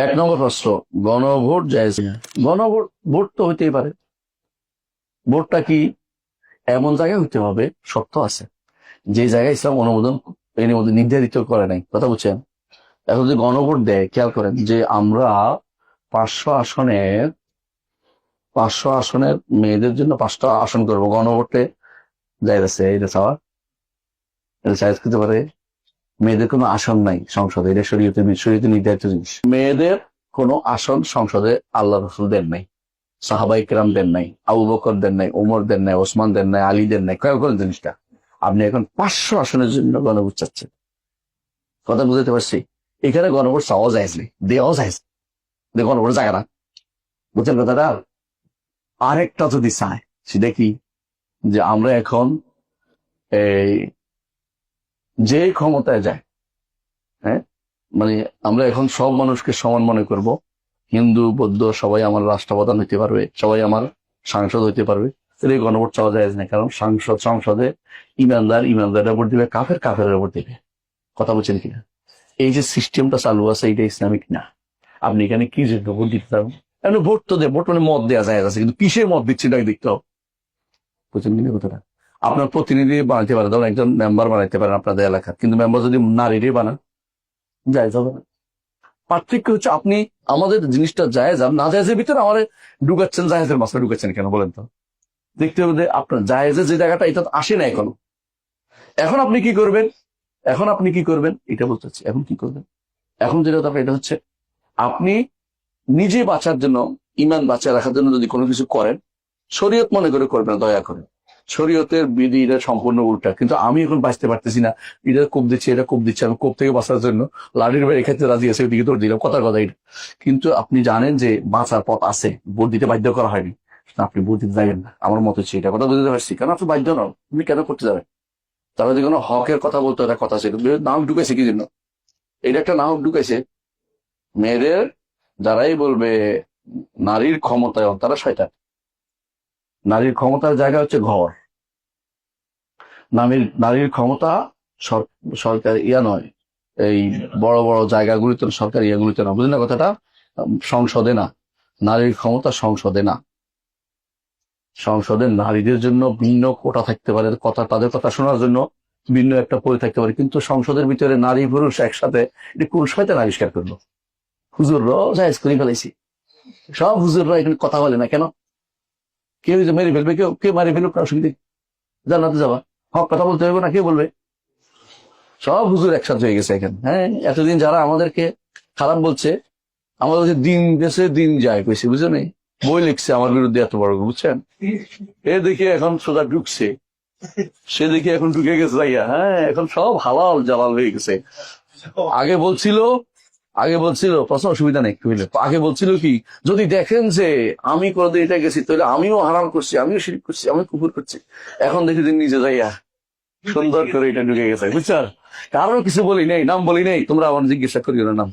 এক নম্বর প্রশ্ন, গণভোট জায়েজ কিনা? গণভোট, ভোট তো হইতেই পারে। ভোটটা কি এমন জায়গায় হইতে হবে, শর্ত আছে যে জায়গায় ইসলাম অনুমোদন এর মধ্যে নির্ধারিত করে নাই, কথা বুঝছেন? এখন যদি গণভোট দেয়, খেয়াল করেন যে আমরা 500 আসনের 500 আসনের মেয়েদের জন্য 5টা আসন করবো, গণভোটে জায়েজ আছে? এটা চাওয়া, এটা জায়েজ করতে পারে? মেয়েদের কোনো আসন নাই সংসদে, এটা শরীয়তে নির্ধারিত জিনিস। মেয়েদের কোনো আসন সংসদে আল্লাহ রসুল দেন নাই, সাহাবাই কেরাম দেন নাই, আবু বকর দেন নাই, ওমর দেন নাই, ওসমান দেন নাই, আলী দেন নাই। কয় করেন জিনিসটা? আপনি এখন 500 আসনের জন্য গণভোট চাচ্ছেন, কথা বুঝতে পারছি? এখানে গণভোট চাওয়া যায় নেই, দেওয়াও যায়, গণভোট জায়গা না, বুঝছেন কথাটা? আরেকটা যদি চায়, সেটা কি, যে আমরা এখন এই যে ক্ষমতায় যায়, হ্যাঁ, মানে আমরা এখন সব মানুষকে সমান মনে করব, হিন্দু বৌদ্ধ সবাই আমার রাষ্ট্রপ্রধান হইতে পারবে, সবাই আমার সাংসদ হইতে পারবে। এই গণভোট চাওয়া যায় না, কারণ সংসদে ইমানদারের ভোট দিবে, কাফেরের ভোট দিবে। কথা বলছেন কিনা? এই যে সিস্টেমটা চালু আছে, এটা ইসলামিক না। আপনি এখানে কি জন্য ভোট দিতে পারবেন? এমনি ভোট তো দেয়, ভোট মানে মত দেওয়া যায় আছে, কিন্তু কিসের মত দিচ্ছে এটা দেখতে হবে, বুঝছেন কিনা কথাটা? আপনার প্রতিনিধি বানাইতে পারেন, ধরুন একজন মেম্বার বানাইতে পারেন আপনাদের এলাকার, কিন্তু মেম্বার যদি নারীরই বানান, যায় হবে না। পার্থক্য হচ্ছে আপনি আমাদের জিনিসটা জায়েজ আর না জায়েজের ভিতরে আমার ঢুকাচ্ছেন, জায়েজের মাসলে ঢুকাচ্ছেন কেন বলেন তো? দেখতে হবে যে আপনার জায়েজের যে জায়গাটা, এটা তো আসে না এখনো। এখন আপনি কি করবেন? এটা বলতেছি, এখন কি করবেন? এখন যেটা দরকার, এটা হচ্ছে আপনি নিজে বাঁচার জন্য, ইমান বাঁচিয়ে রাখার জন্য যদি কোনো কিছু করেন, শরীয়ত মনে করে করবেন, দয়া করে। শরীয়তের বিধি এটা সম্পূর্ণ উল্টা, কিন্তু আমি এখন বাঁচতে পারতেছি না, এটা কোপ দিচ্ছে, এটা কোপ দিচ্ছে, আমি কোপ থেকে বাঁচার জন্য লাঠির বাইরে খেতে রাজি আছে, ওইদিকে দৌড় দিলাম, কথার কথা এটা। কিন্তু আপনি জানেন যে বাঁচার পথ আছে, ভোট দিতে বাধ্য করা হয়নি, আপনি ভোট দিতে যাবেন না। আমার মত হচ্ছে এটা, কথা বুঝতে পারছি, কারণ আপনি বাধ্য নন, আপনি কেন করতে যাবেন? তাহলে যদি কোনো হকের কথা বলতো, এটা কথা ছিল, নাম ঢুকাইছে কি জন্য? এটা একটা নাম ঢুকাইছে মেয়েদের, যারাই বলবে নারীর ক্ষমতায়ন, তারা শয়তান। নারীর ক্ষমতার জায়গা হচ্ছে ঘর, নারীর ক্ষমতা সরকার ইয়া নয়, এই বড় বড় জায়গাগুলিতে, সরকার ইয়াগুলিতে না, বুঝলেন না কথাটা? সংসদে না, নারীর ক্ষমতা সংসদে না। সংসদে নারীদের জন্য ভিন্ন কোটা থাকতে পারে, তাদের কথা শোনার জন্য ভিন্ন একটা পরি থাকতে পারে, কিন্তু সংসদের ভিতরে নারী পুরুষ একসাথে, এটা কোন শয়তান আবিষ্কার করলো? হুজুররাও জায়েজ করে ফেলাইছি, সব হুজুররা এখানে কথা বলে না কেন? কেউ যে মেরে ফেলবে, কেউ মারি ফেলুক, অসুবিধা, জান্নাতে যাবা, হক কথা বলতে হবে না, কে বলবে? সব হুজুর একসাথে হয়ে গেছে এখানে। হ্যাঁ, এতদিন যারা আমাদেরকে খারাপ বলছে, আমাদের হচ্ছে দিন গেছে দিন যায় কইছে, বুঝছো নি? বই লিখছে আমার বিরুদ্ধে এত বড়, বুঝছেন? এ দেখে এখন সোজা ঢুকছে, সে দেখে এখন ঢুকে গেছে যাইয়া, হ্যাঁ, এখন সব হালাল জালাল হয়ে গেছে। আগে বলছিল প্রশ্ন, অসুবিধা নেই, আগে বলছিল কি, যদি দেখেন যে আমি কোনোদিন এটা গেছি, তাহলে আমিও হারাম করছি, আমিও শিরক করছি, আমি কুফর করছি। এখন দেখি যে নিজে যাইয়া সুন্দর করে এটা ঢুকে গেছে, বুঝছো? কারো কিছু বলি নেই, নাম বলি নেই, তোমরা আমার জিজ্ঞাসা করিও না নাম।